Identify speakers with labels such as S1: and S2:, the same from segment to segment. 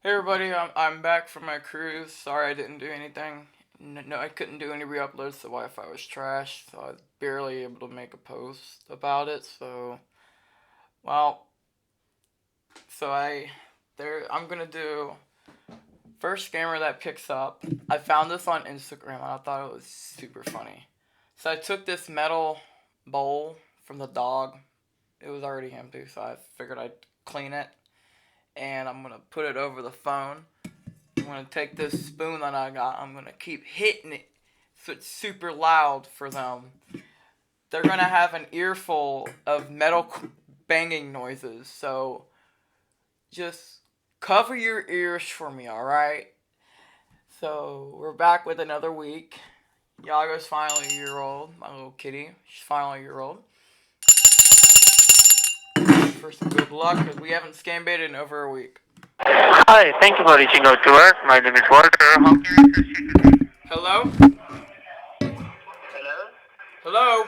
S1: Hey everybody, I'm back from my cruise. Sorry I didn't do anything. No, I couldn't do any re-uploads. The Wi-Fi was trash, so I was barely able to make a post about it. Well, so I there I'm gonna do first scammer that picks up. I found this on Instagram and I thought it was super funny. So I took this metal bowl from the dog. It was already empty, so I figured I'd clean it and I'm gonna put it over the phone. I'm gonna take this spoon that I got. I'm gonna keep hitting it so it's super loud for them. They're gonna have an earful of metal banging noises. So just cover your ears for me, alright? So we're back with another week. Yago's finally a year old. My little kitty. She's finally a year old. For some good luck, because we haven't scam baited in over a week.
S2: Hi, thank you for reaching out to us. My name is Walter. How can I assist you today?
S1: Hello?
S2: Hello?
S1: Hello?
S2: Hello?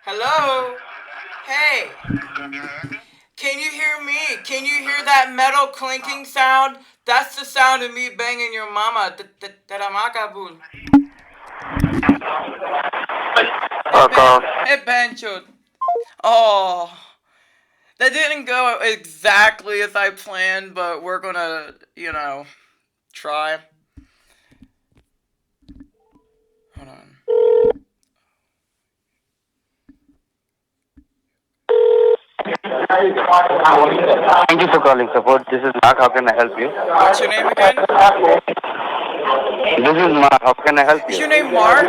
S1: Hello? Hey,
S2: Can you hear me?
S1: can you hear me? Can you hear that metal clinking sound? That's the sound of me banging your mama. Taramaka.
S2: Fuck off.
S1: Hey, Bencho. Oh, that didn't go exactly as I planned, but we're gonna, try. Hold on.
S2: Thank you for calling support. This is Mark. How can I help you?
S1: What's your name again?
S2: This is Mark. How can I help
S1: Is
S2: you?
S1: your name Mark?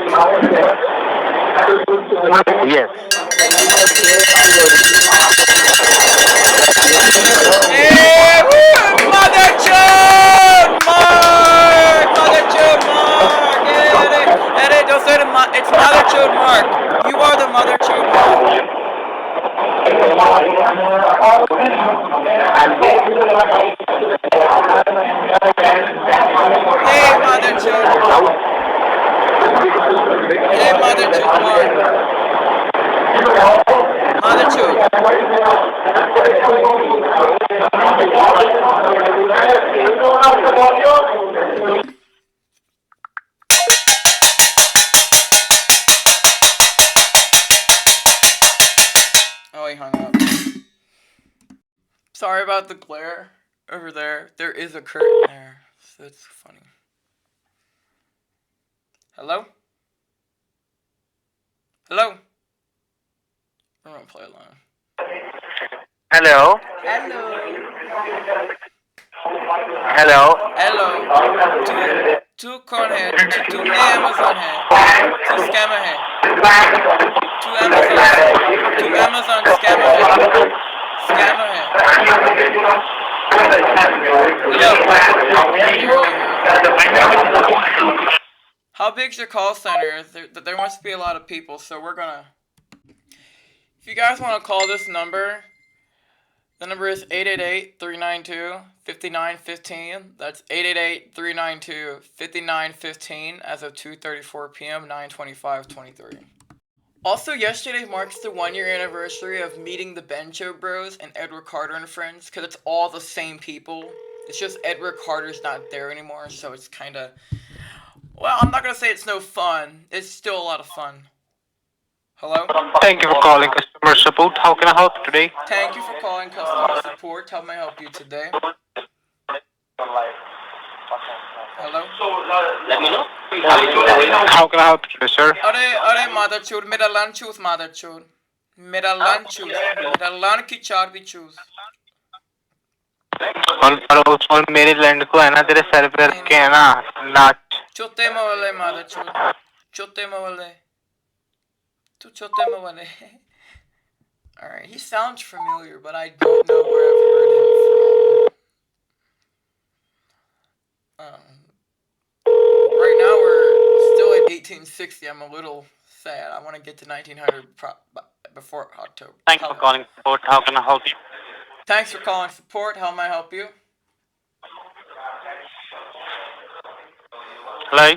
S2: Yes.
S1: Hey, woo! Mother Chode! Mark! Mother Chode Mark! Hey, don't say it's Mother Chode Mark. You are the Mother Chode Mark. Hey, Mother Chode. Hey, Mother Chode Mark. Mother Chode. Oh, he hung up. Sorry about the glare over there. There is a curtain there, so it's funny. Hello? Hello? I'm gonna play alone.
S2: Hello?
S1: Hello?
S2: Hello?
S1: Hello? Two corn head, two Amazon head, two scammer head, two Amazon scammer head, scammer head. Hello? How big's your call center? There must be a lot of people, so we're gonna... If you guys want to call this number, the number is 888-392-5915. That's 888-392-5915 as of 2:34 p.m. 9/25/23. Also, yesterday marks the 1-year anniversary of meeting the Bencho Bros and Edward Carter and Friends, because it's all the same people. It's just Edward Carter's not there anymore, so it's kind of... Well, I'm not going to say it's no fun. It's still a lot of fun. Hello?
S2: Thank you for calling customer support. How can I help you today?
S1: Thank you for calling customer support. How may I help you today? Hello?
S2: Let me know. How can I help you, sir?
S1: Are mother chud, mera lunch choose mother chud. Mera lunch choose. Mera lunch की चार भी choose.
S2: और मेरे land को है ना तेरे sir पे रख के है ना नाच
S1: Chote mawale mother chud. Chote mawale. Tu chote mawale. Alright, he sounds familiar, but I don't know where I've heard him from. Right now we're still at 1860. I'm a little sad. I want to get to 1900 before October.
S2: Thanks for calling support. How can I help you?
S1: Thanks for calling support. How may I help you?
S2: Hello?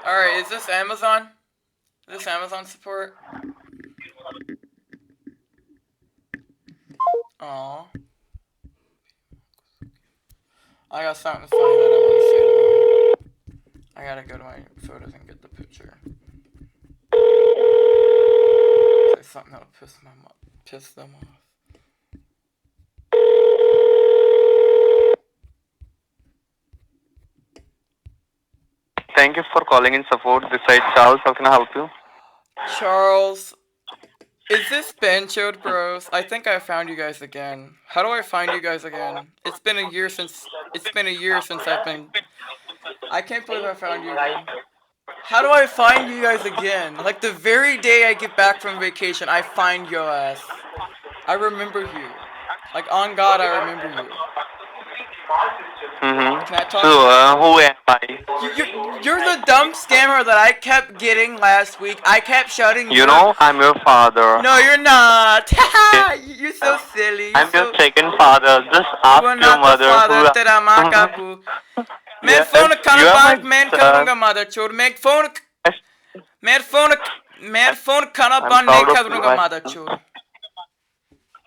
S1: Alright, is this Amazon? Is this Amazon support? Aw. I got something funny that I want to say to him. I gotta go to my photos and get the picture. Say something that'll piss them off.
S2: Thank you for calling in support. This side Charles. How can I help you?
S1: Charles, is this Benchode Bros? I think I found you guys again. How do I find you guys again? It's been a year since I've been. I can't believe I found you again. How do I find you guys again? Like the very day I get back from vacation, I find your ass. I remember you. Like on God, I remember you.
S2: Mm-hmm.
S1: Can I talk?
S2: So, who am I?
S1: You're the dumb scammer that I kept getting last week. I kept shouting.
S2: You know, I'm your father.
S1: No, you're not. You're so silly.
S2: I'm your second father. Just ask
S1: You are
S2: your
S1: not the
S2: mother
S1: father.
S2: who.
S1: तेरा माँ का बू. मैं
S2: Yes,
S1: phone
S2: you are my
S1: मैं
S2: son.
S1: करूँगा mother चोर. मैं phone खाना
S2: I'm
S1: बंद नहीं
S2: proud of you,
S1: करूँगा
S2: my
S1: mother
S2: son.
S1: चोर.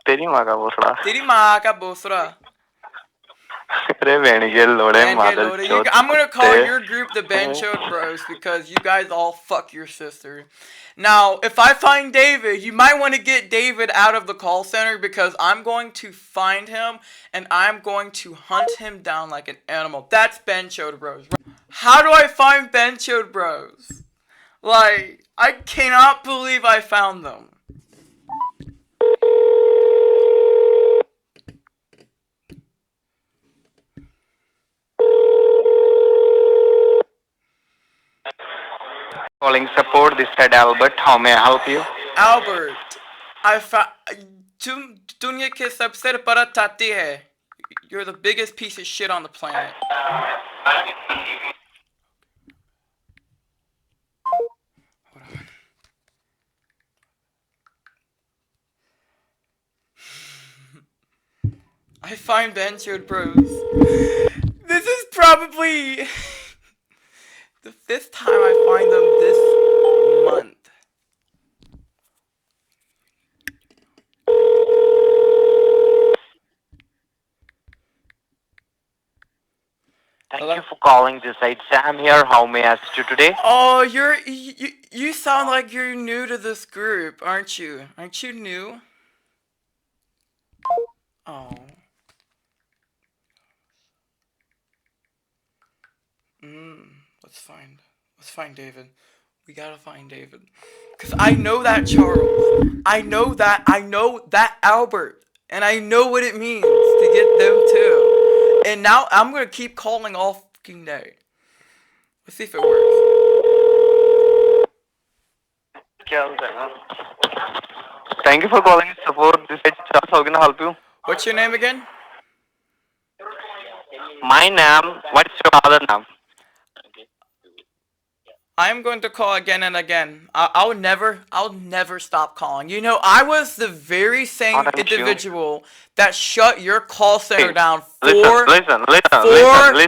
S2: तेरी माँ का भोसड़ा.
S1: तेरी माँ का बोसरा.
S2: अरे वेणीगे लोड़े मादर चोद.
S1: I'm gonna call your group the Benchode Bros because you guys all fuck your sister. Now, if I find David, you might want to get David out of the call center because I'm going to find him and I'm going to hunt him down like an animal. That's Benchode Bros. How do I find Benchode Bros? Like, I cannot believe I found them.
S2: Calling support. This side Albert. How may I help you?
S1: Albert, I found. तुम दुनिया के सबसे बड़ा ताती है. You're the biggest piece of shit on the planet. Hold on. I find Benchode Bros. This is probably the fifth time I find them this month.
S2: Thank you for calling this side. Sam here. How may I assist you today?
S1: Oh, you sound like you're new to this group, aren't you? Aren't you new? Oh. Let's find David. We gotta find David. Cause I know that Charles. I know that Albert. And I know what it means to get them too. And now I'm gonna keep calling all fucking day. Let's see if it works.
S2: Thank you for calling support. This is Charles. How can I help you?
S1: What's your name again?
S2: My name. What's your other name?
S1: I'm going to call again and again. I'll never stop calling. You know, I was the very same individual that shut your call center down for
S2: Listen.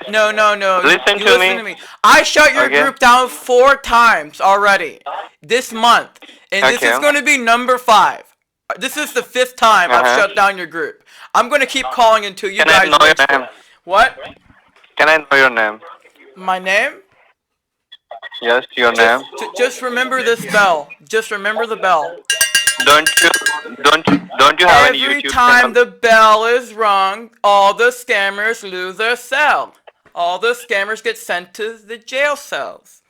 S1: No.
S2: Listen to me.
S1: I shut your group down 4 times already this month, and this is going to be number 5. This is the 5th time I've shut down your group. I'm going to keep calling until you guys.
S2: Can I know your name?
S1: What?
S2: Can I know your name?
S1: My name?
S2: Yes, your name.
S1: Just remember this bell. Just remember the bell.
S2: Don't you have any YouTube channel?
S1: Every time the bell is rung, all the scammers lose their cell. All the scammers get sent to the jail cells.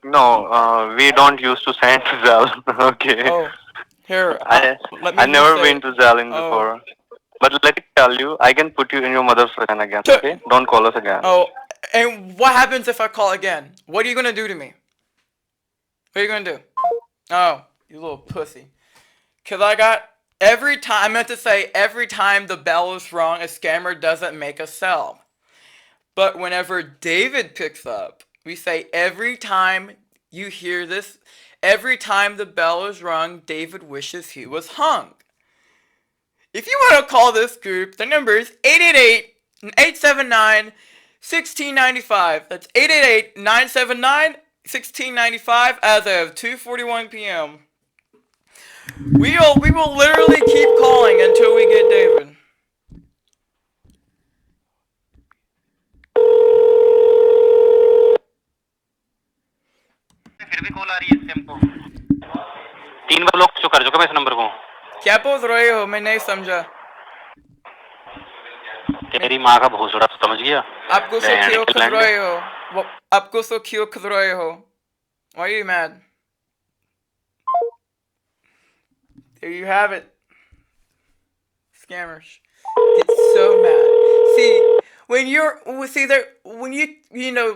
S2: No, we don't used to send to Zell. Okay.
S1: Oh, here.
S2: I never been to Zell before. But let me tell you, I can put you in your mother's phone again. Okay? Don't call us again.
S1: Oh, and what happens if I call again? What are you gonna do to me? What are you gonna do? Oh, you little pussy. Cause every time the bell is rung, a scammer doesn't make a sell. But whenever David picks up, we say every time you hear this, every time the bell is rung, David wishes he was hung. If you want to call this group, the number is 888-879-1695. That's 888-979-1695 as of 2:41 p.m. We will literally keep calling until we get David.
S2: फिर भी call आ रही है इससे हमको 3 बार block कर चुका मैं इस नंबर को
S1: क्या बोल रहे हो? मैं नहीं समझा.
S2: तेरी माँ का भोसड़ा तो समझ गया
S1: आप गुस्सा क्यों कर रहे हो? आप गुस्सा क्यों कर रहे हो? Why are you mad? There you have it. Scammers get so mad. See, when you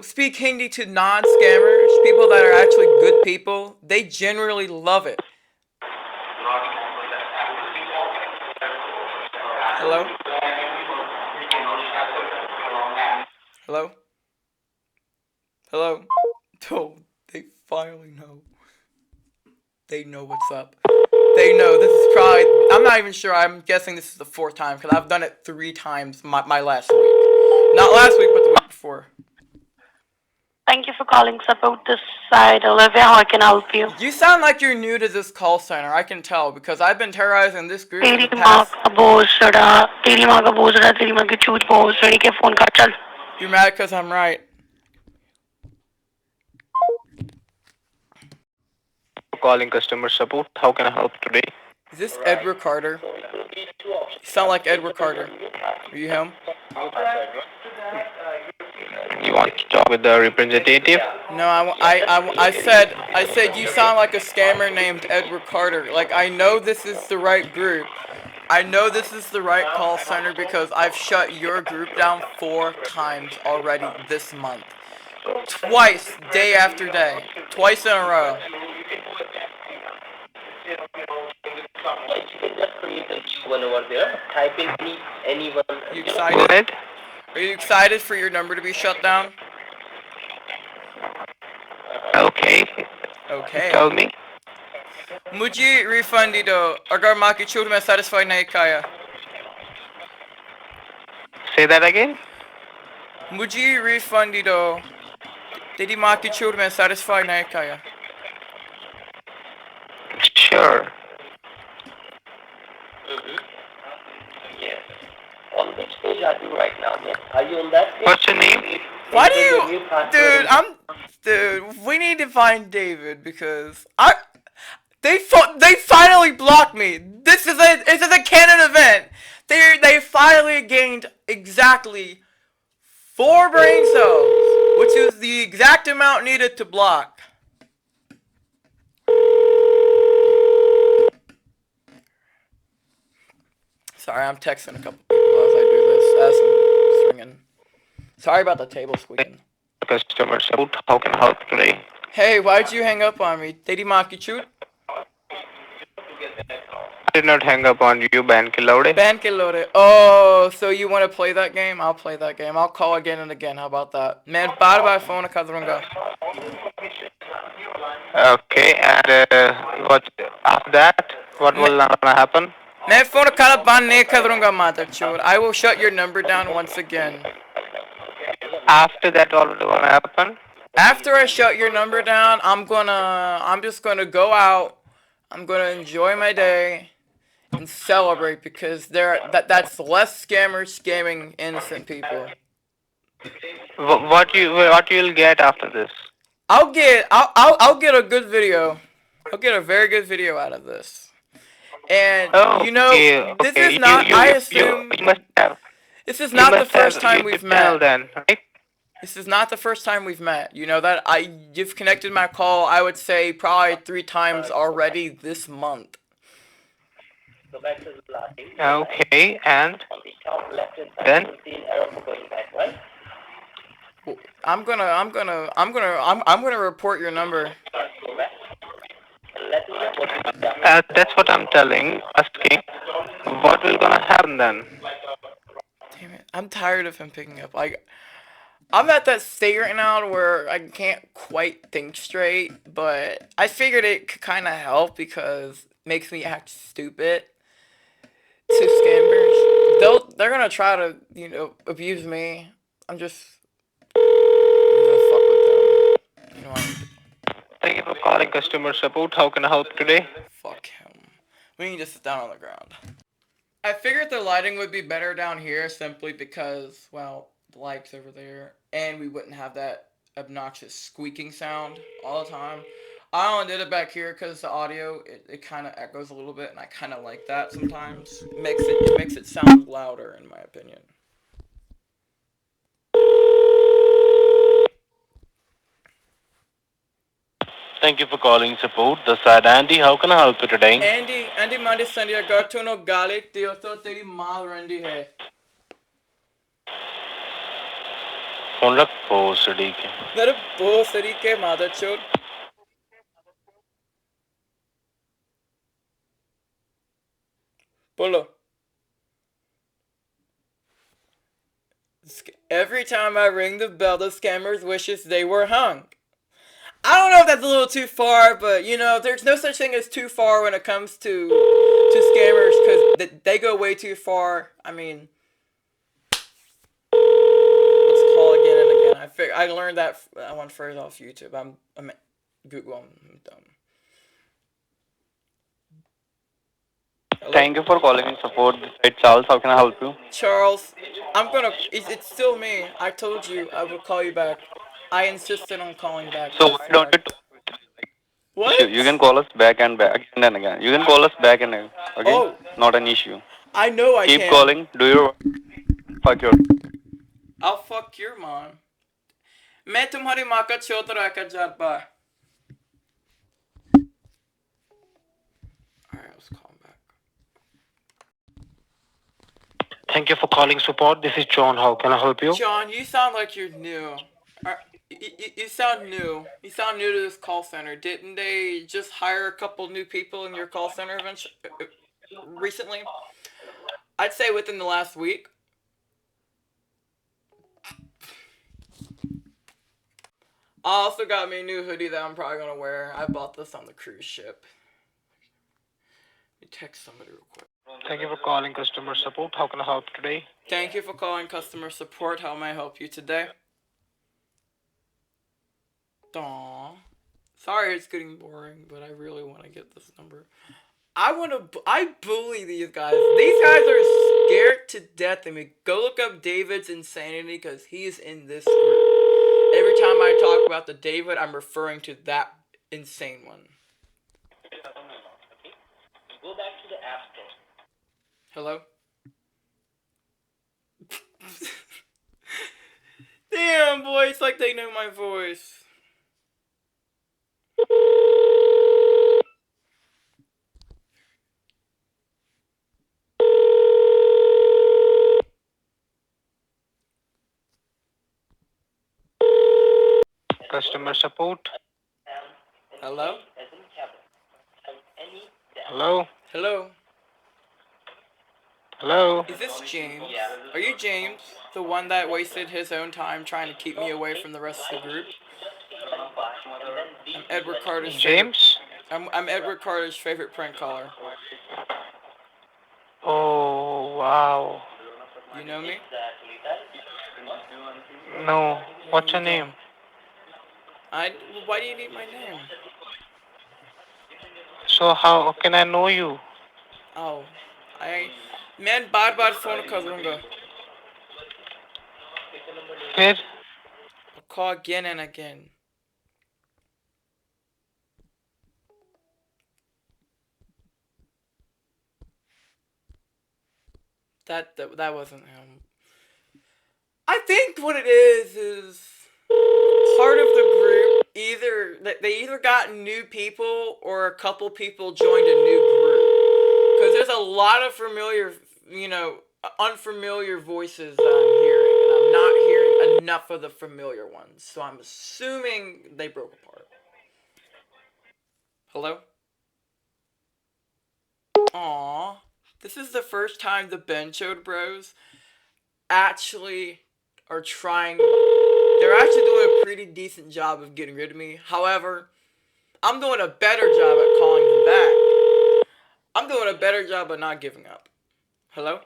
S1: speak Hindi to non-scammers, people that are actually good people, they generally love it. Hello? Hello? Hello? Oh, they finally know. They know what's up. They know this is probably. I'm not even sure. I'm guessing this is the 4th time because I've done it 3 times my last week. Not last week, but the week before.
S3: Thank you for calling support this side. Olivia, how can I help you?
S1: You sound like you're new to this call center. I can tell because I've been terrorizing this group for the
S3: तेरी माँ
S1: past.
S3: का भोसड़ा, तेरी माँ का भोसड़ा, तेरी माँ की चूत भोसड़ी के फोन काट चल.
S1: You're mad because I'm right.
S2: calling customer support how can I help today
S1: Is this Edward Carter? You sound like Edward Carter. Are you him?
S2: you want to talk with the representative
S1: No, I said you sound like a scammer named Edward Carter. Like, I know this is the right group. I know this is the right call center because I've shut your group down 4 times already this month. Twice, day after day. Twice in a row. You excited?
S2: go ahead
S1: Are you excited for your number to be shut down?
S2: okay
S1: Okay.
S2: tell me
S1: मुझे refund दो अगर माँ की छूट में satisfy नहीं किया.
S2: say that again
S1: मुझे refund दो तेरी माँ की छूट में satisfy नहीं किया.
S2: sure
S4: On which page are you right now? Are you on that page?
S2: what's your name
S1: Why do you, dude? We need to find David because they finally blocked me. This is a canon event. They finally gained exactly 4 brain cells, which is the exact amount needed to block. Sorry, I'm texting a couple people as I do this. As I'm swinging. Sorry about the table squeaking.
S2: customer support how can I help today
S1: Hey, why'd you hang up on me? Teri maa ki chut?
S2: I did not hang up on you ban ke laude
S1: Ban ke lode. Oh, so you want to play that game? I'll play that game. I'll call again and again. How about that? Man, baar baar phone kadrunga.
S2: okay and what after that what will gonna happen
S1: Man, phone kala ban nahi kadrunga mata chur. I will shut your number down once again.
S2: after that what will gonna happen
S1: After I shut your number down, I'm just gonna go out. I'm gonna enjoy my day and celebrate because that's less scammers scamming innocent people.
S2: what you'll get after this
S1: I'll get a good video. I'll get a very good video out of this. And this is not. I assume
S2: you must have
S1: this is not the first time
S2: YouTube
S1: we've
S2: channel
S1: met.
S2: then right
S1: This is not the first time we've met. You know that you've connected my call. I would say probably 3 times already this month.
S2: okay and then
S1: I'm gonna report your number.
S2: that's what I'm asking what will gonna happen then
S1: Damn it! I'm tired of him picking up. Like, I'm at that state right now where I can't quite think straight, but I figured it could kind of help because it makes me act stupid to scammers. They're gonna try to abuse me. I'm gonna fuck with them.
S2: thank you for calling customer support how can I help today
S1: Fuck him. We can just sit down on the ground. I figured the lighting would be better down here simply because, well, the light's over there, and we wouldn't have that obnoxious squeaking sound all the time. I only did it back here because the audio, it kind of echoes a little bit, and I kind of like that sometimes. It makes it sound louder, in my opinion.
S5: Thank you for calling support. This is Andy. How can I help you today?
S1: Andy Mandi Sandia Gartuno Gali Tioto Teri Mal Randy hai.
S5: Phone रख भोसड़ी के
S1: मेरे बहुत सरी के मादर चोद. Bolo. Every time I ring the bell, the scammers wishes they were hung. I don't know if that's a little too far, but you know, there's no such thing as too far when it comes to scammers because they go way too far. I mean, let's call again and again. I learned that one phrase off YouTube. I'm Google. I'm dumb. Hello?
S2: Thank you for calling in support. This is Charles. How can I help you?
S1: Charles, it's still me. I told you I would call you back. I insisted on calling back.
S2: So why don't you talk with me?
S1: What?
S2: You can call us back and back again and again. You can call us back and again. Okay?
S1: Oh.
S2: Not an issue.
S1: I know I
S2: Keep
S1: can.
S2: calling. Do your fuck your.
S1: I'll fuck your mom. मैं तुम्हारी माँ का चौतरा कर जाता. Alright, let's call him back.
S5: Thank you for calling support. This is John. How can I help you?
S1: John, you sound like you're new. You sound new. You sound new to this call center. Didn't they just hire a couple new people in your call center recently? I'd say within the last week. I also got me a new hoodie that I'm probably gonna wear. I bought this on the cruise ship. Let me text somebody real quick.
S5: Thank you for calling customer support. How can I help you today?
S1: Thank you for calling customer support. How may I help you today? Aww. Sorry it's getting boring, but I really want to get this number. I bully these guys. These guys are scared to death of me. Go look up David's insanity because he's in this group. Every time I talk about the David, I'm referring to that insane one.
S4: Go back to the App Store.
S1: Hello? Damn, boy, it's like they know my voice.
S5: Customer support.
S1: Hello?
S5: Hello.
S1: Hello?
S5: Hello.
S1: Is this James? Are you James? The one that wasted his own time trying to keep me away from the rest of the group? I'm Edward Carter's
S5: James.
S1: I'm Edward Carter's favorite prank caller.
S5: Oh wow.
S1: You know me?
S5: No. What's your name?
S1: Why do you need my name?
S5: So how can I know you?
S1: Oh, मैं बार-बार phone करूँगा.
S5: फिर
S1: I'll call again and again. That wasn't him. I think what it is part of the group they either got new people or a couple people joined a new group. Because there's a lot of familiar, unfamiliar voices that I'm hearing, and I'm not hearing enough of the familiar ones. So I'm assuming they broke apart. Hello? Aww. This is the first time the Benchode Bros actually are trying. They're actually doing a pretty decent job of getting rid of me. However, I'm doing a better job at calling them back. I'm doing a better job of not giving up. Hello?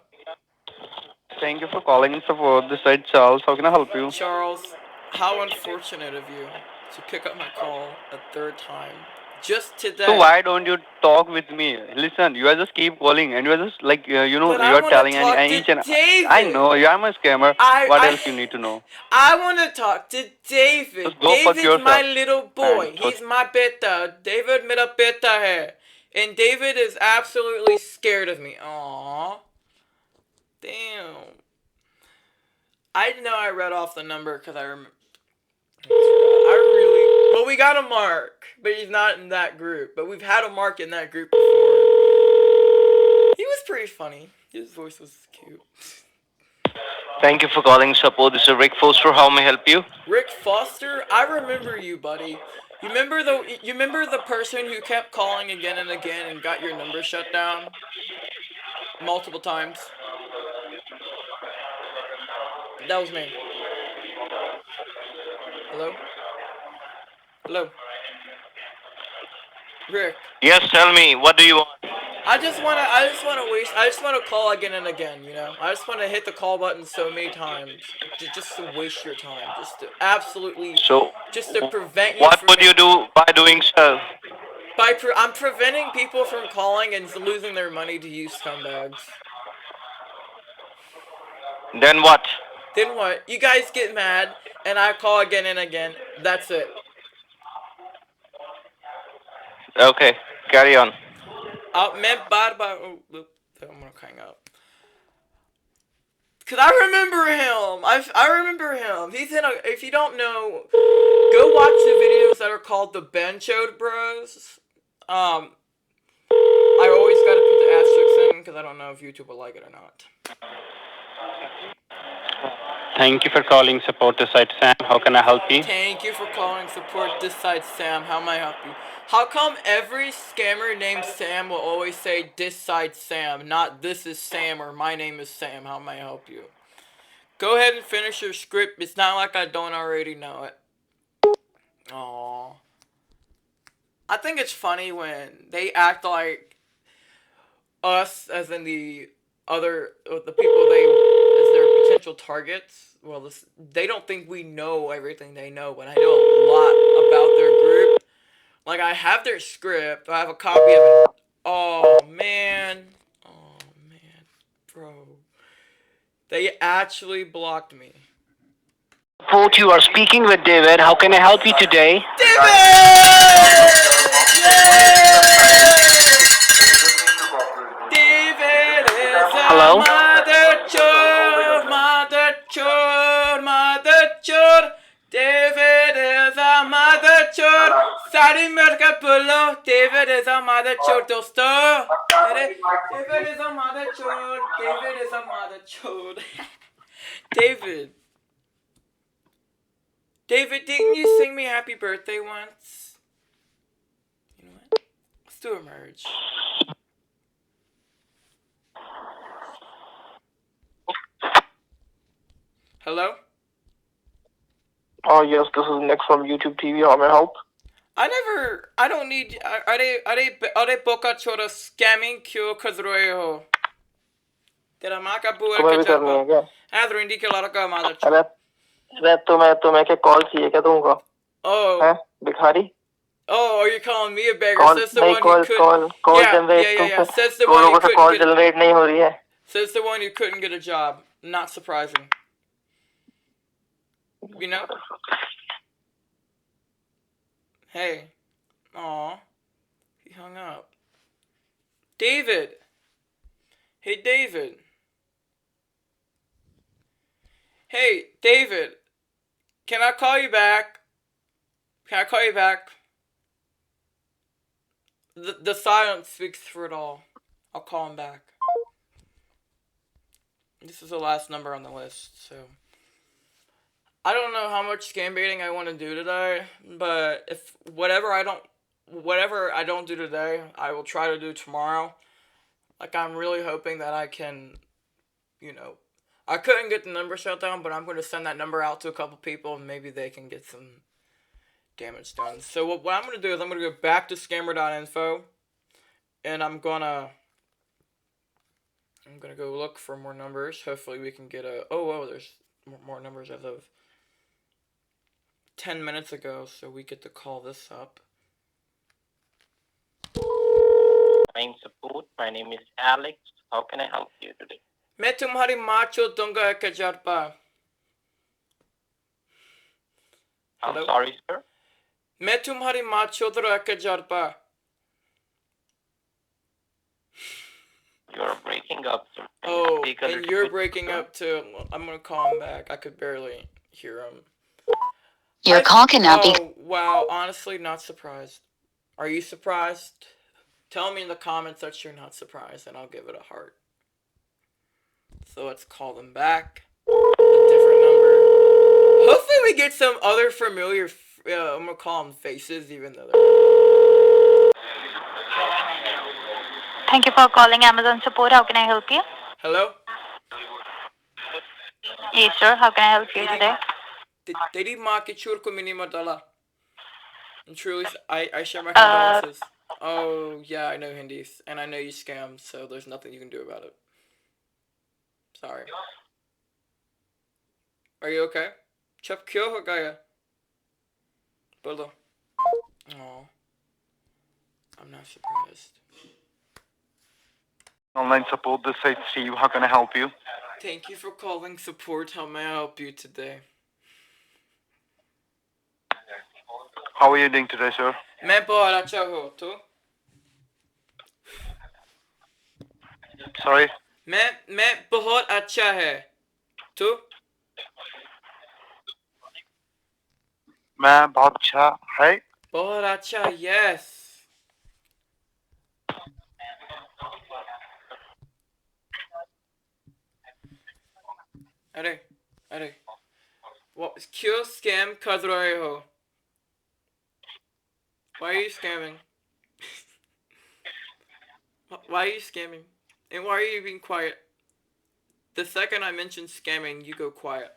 S2: Thank you for calling in support. This is Charles. How can I help you?
S1: Charles, how unfortunate of you to pick up my call a third time just today.
S2: So why don't you talk with me? Listen, you are just keep calling and you are just like
S1: But
S2: you
S1: I
S2: are
S1: want to
S2: telling
S1: talk to
S2: each and I
S1: David.
S2: know you are a scammer.
S1: I
S2: What else you
S1: I
S2: need to know?
S1: I want to talk to David.
S2: Just go fuck
S1: David's my
S2: yourself,
S1: little
S2: man.
S1: boy. He's my beta. David mera beta hai. And David is absolutely scared of me. Aww. Damn. I know I read off the number because I remember. Well, we got a Mark, but he's not in that group. But we've had a Mark in that group before. He was pretty funny. His voice was cute.
S5: Thank you for calling support. This is Rick Foster. How may I help you?
S1: Rick Foster, I remember you, buddy. You remember the person who kept calling again and again and got your number shut down multiple times? That was me. Hello? Hello? Rick.
S5: Yes, tell me. What do you want?
S1: I just wanna call again and again, you know? I just wanna hit the call button so many times. Just to waste your time. Just to absolutely,
S5: So,
S1: just to prevent you
S5: what
S1: from
S5: would you do by doing so?
S1: I'm preventing people from calling and losing their money to you scumbags.
S5: Then what?
S1: Then what? You guys get mad, and I call again and again. That's it.
S5: Okay, carry on.
S1: मैं बार oh, I'm gonna hang up. Cause I remember him. I remember him. He's in a. If you don't know, go watch the videos that are called the Benchode Bros. I always gotta put the asterisks in because I don't know if YouTube will like it or not.
S5: Thank you for calling support this site, Sam. How can I help you?
S1: Thank you for calling support this side, Sam. How may I help you? How come every scammer named Sam will always say this side Sam, not this is Sam or my name is Sam? How may I help you? Go ahead and finish your script. It's not like I don't already know it. Aww. I think it's funny when they act like us, as in the people they as their potential targets. Well, they don't think we know everything they know, but I know a lot about their group. Like, I have their script. I have a copy of it. Oh man, bro, they actually blocked me.
S6: Support, you are speaking with David. How can I help you today?
S1: David is a
S6: Hello?
S1: mother chore. David is a mother chore. Sari merka pulo. David is a mother chore, dosto. David is a mother chore. David is a mother chore. David. David, didn't you sing me happy birthday once? You know what? Let's do a merge. Hello?
S6: Oh, yes, this is Nick from YouTube TV. How may I help?
S1: I don't need, are boca chora scamming kyo kazroyo. Tera maka buer
S6: तुम्हें भी करनी है
S1: kachapa.
S6: क्या?
S1: Adro indike lara ka mother
S6: अरे
S1: chore.
S6: अरे तुम्हें क्या call चाहिए क्या तुमको?
S1: Oh.
S6: हैं? भिखारी?
S1: Oh, are you calling me a beggar?
S6: Call
S1: Says the
S6: नहीं
S1: one who couldn't.
S6: Call
S1: Yeah.
S6: Generate
S1: Says the
S6: तुम
S1: one who
S6: लोगों से
S1: couldn't
S6: कॉल
S1: get.
S6: जनरेट नहीं हो रही है.
S1: Says the one who couldn't get a job. Not surprising. You know? Hey. Aw. He hung up. David. Hey, David. Hey, David. Can I call you back? Can I call you back? The silence speaks for it all. I'll call him back. This is the last number on the list, so I don't know how much scam baiting I want to do today, but if whatever I don't do today, I will try to do tomorrow. Like, I'm really hoping that I can, I couldn't get the number shut down, but I'm going to send that number out to a couple people and maybe they can get some damage done. So what I'm going to do is I'm going to go back to scammer.info and I'm going to go look for more numbers. Hopefully we can get there's more numbers as of 10 minutes ago, so we get to call this up.
S4: Line support. My name is Alex. How can I help you today?
S1: मैं तुम्हारी माँ चोद दूंगा 1000 बार.
S4: I'm
S1: Hello?
S4: sorry, sir.
S1: मैं तुम्हारी माँ चोद रहा 1000 बार.
S4: You're breaking up, sir. Can you
S1: Oh,
S4: speak a
S1: and
S4: little
S1: you're
S4: bit
S1: breaking
S4: louder?
S1: up too. I'm gonna call him back. I could barely hear him.
S7: Your call cannot be.
S1: Oh, wow. Honestly, not surprised. Are you surprised? Tell me in the comments that you're not surprised, and I'll give it a heart. So let's call them back. A different number. Hopefully we get some other familiar, I'm gonna call them faces, even though they're...
S3: Thank you for calling Amazon support. How can I help you?
S1: Hello?
S3: Yes, sir. How can I help you today?
S1: Dedi maa ki chur ko mini matala. And truly, I share my condolences. Oh, yeah, I know Hindis, and I know you scam, so there's nothing you can do about it. Sorry. Are you okay? Chap kyo ho gaya? Bolo. Aw. I'm not surprised.
S2: Online support, this side Steve. How can I help you?
S1: Thank you for calling support. How may I help you today?
S2: How are you doing today, sir?
S1: मैं बहुत अच्छा हूँ तो
S2: Sorry?
S1: मैं बहुत अच्छा है तो
S2: मैं बहुत अच्छा है.
S1: बहुत अच्छा yes. अरे what क्यों scam कर रहे हो? Why are you scamming? Why are you scamming? And why are you being quiet? The second I mention scamming, you go quiet.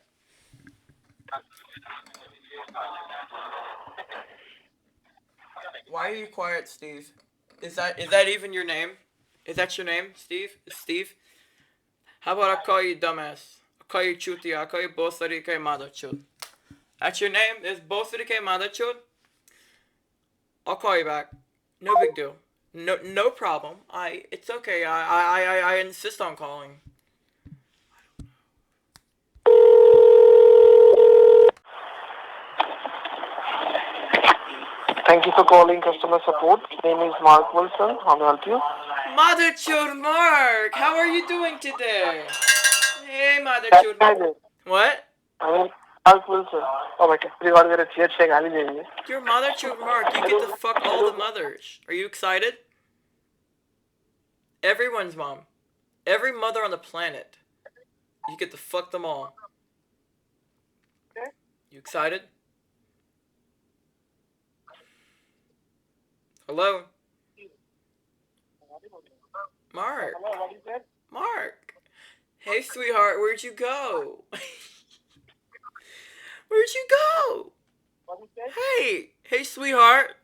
S1: Why are you quiet, Steve? Is that even your name? Is that your name, Steve? Steve? How about I call you dumbass? I'll call you chutia. I'll call you bosari ke madachud. That's your name? Is bosari ke madachud? I'll call you back. No big deal. No problem. It's okay. I insist on calling.
S6: Thank you for calling customer support. Name is Mark Wilson. How may I help you?
S1: Motherchud Mark, how are you doing today? Hey, Motherchud. What?
S6: Mark Wilson. Oh my God.
S1: Your Motherchud Mark, you get to fuck all the mothers. Are you excited? Everyone's mom. Every mother on the planet. You get to fuck them all. You excited? Hello? Mark. Mark. Hey, sweetheart, where'd you go? Where'd you go? Hey, sweetheart.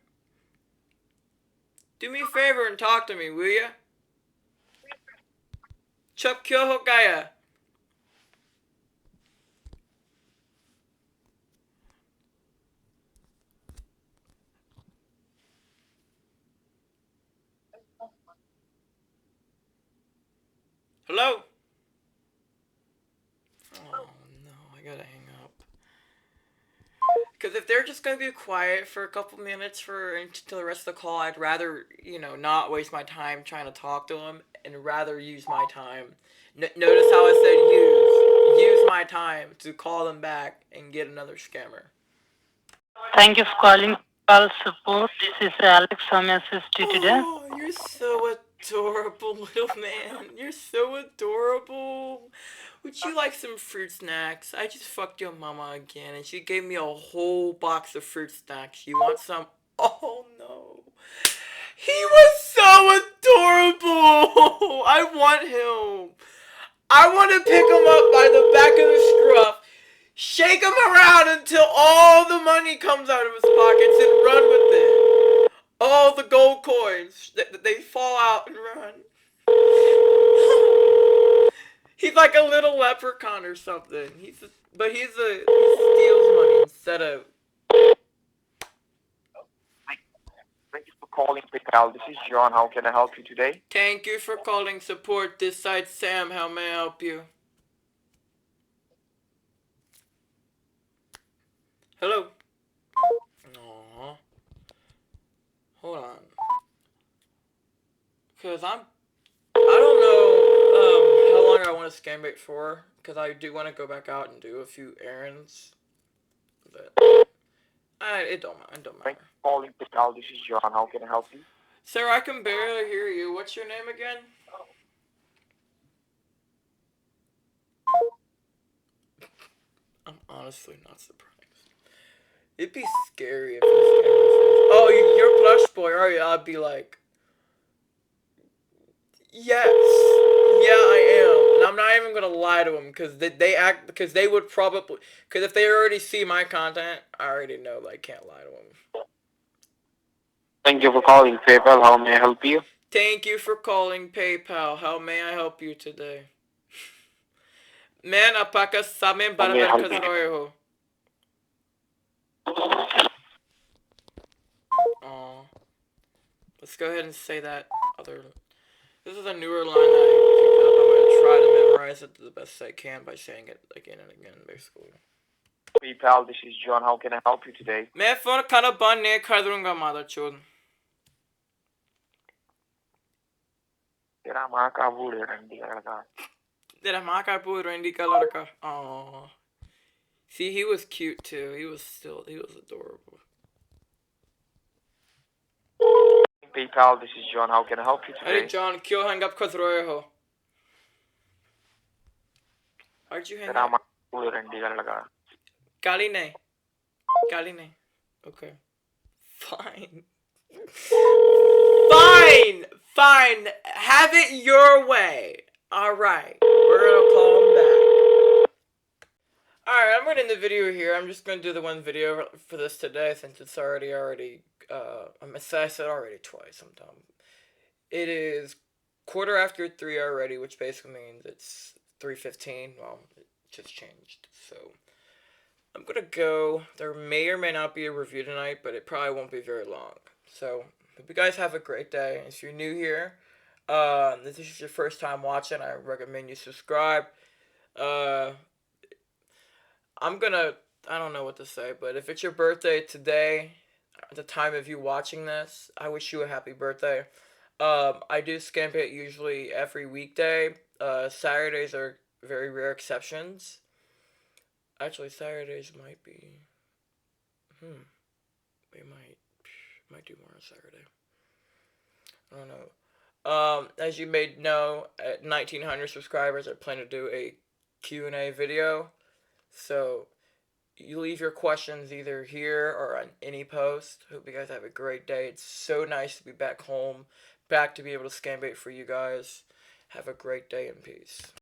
S1: Do me a favor and talk to me, will ya? Chup kyo ho gaya. Hello? Oh no, I gotta hang up. Because if they're just gonna be quiet for a couple minutes until the rest of the call, I'd rather, not waste my time trying to talk to them and rather use my time. Notice how I said use my time to call them back and get another scammer.
S8: Thank you for calling call support. This is Alex. How may I assist you today?
S1: Oh, you're so adorable, little man. You're so adorable. Would you like some fruit snacks? I just fucked your mama again, and she gave me a whole box of fruit snacks. You want some? Oh, no. He was so adorable. I want him. I want to pick him up by the back of the scruff, shake him around until all the money comes out of his pockets and run with it. All the gold coins, they fall out and run. He's like a little leprechaun or something. He steals money instead of...
S2: Thank you for
S6: calling PayPal. This is John. How can I help you today?
S1: Thank you for calling support. This side Sam. How may I help you? Hello? Aww. Hold on. Because I don't know how long I want to scam bait for. Because I do want to go back out and do a few errands. But it don't matter.
S6: Calling PayPal. This is John. How can I help you?
S1: Sir, I can barely hear you. What's your name again? I'm honestly not surprised. It'd be scary if this game was... Oh, you're Plush Boy, are you? I'd be like... Yes. Yeah, I am. And I'm not even gonna lie to them, because because they would probably... Because if they already see my content, I already know I can't lie to them.
S2: Thank you for calling PayPal. How may I help you?
S1: Thank you for calling PayPal. How may I help you today? Man, apaka sa amin para ver kasroyo. Aw. Let's go ahead and say that other... This is a newer line that I picked up. I'm going to try to memorize it the best I can by saying it again and again, basically.
S6: PayPal. This is John. How can I help you today?
S1: मैं phone खाना बंद नहीं कर दूंगा मादरचोद.
S6: तेरा माँ का बूढ़ है रंडी का लड़का.
S1: तेरा माँ का पूरा रंडी का लड़का. Aww. See, he was cute too. He was adorable.
S6: PayPal. This is John. How can I help you
S1: Hey
S6: today?
S1: John, क्यों hang up कर रहे हो? How'd you hang
S6: तेरा
S1: up?
S6: माँ का बूढ़ रंडी का लड़का.
S1: गाली नहीं. Okay. Fine. Fine. Have it your way. Alright. We're gonna call him back. Alright, I'm gonna end the video here. I'm just gonna do the one video for this today since it's already, I said already twice sometime. It is 3:15 already, which basically means it's 3:15. Well, it just changed. So, I'm gonna go. There may or may not be a review tonight, but it probably won't be very long. So, hope you guys have a great day. If you're new here, this is your first time watching, I recommend you subscribe. I don't know what to say, but if it's your birthday today, at the time of you watching this, I wish you a happy birthday. I do scam bait usually every weekday. Saturdays are very rare exceptions. Actually, Saturdays might be... We might do more on Saturday. I don't know. As you may know, at 1,900 subscribers, I plan to do a Q&A video. So, you leave your questions either here or on any post. Hope you guys have a great day. It's so nice to be back home, back to be able to scam bait for you guys. Have a great day and peace.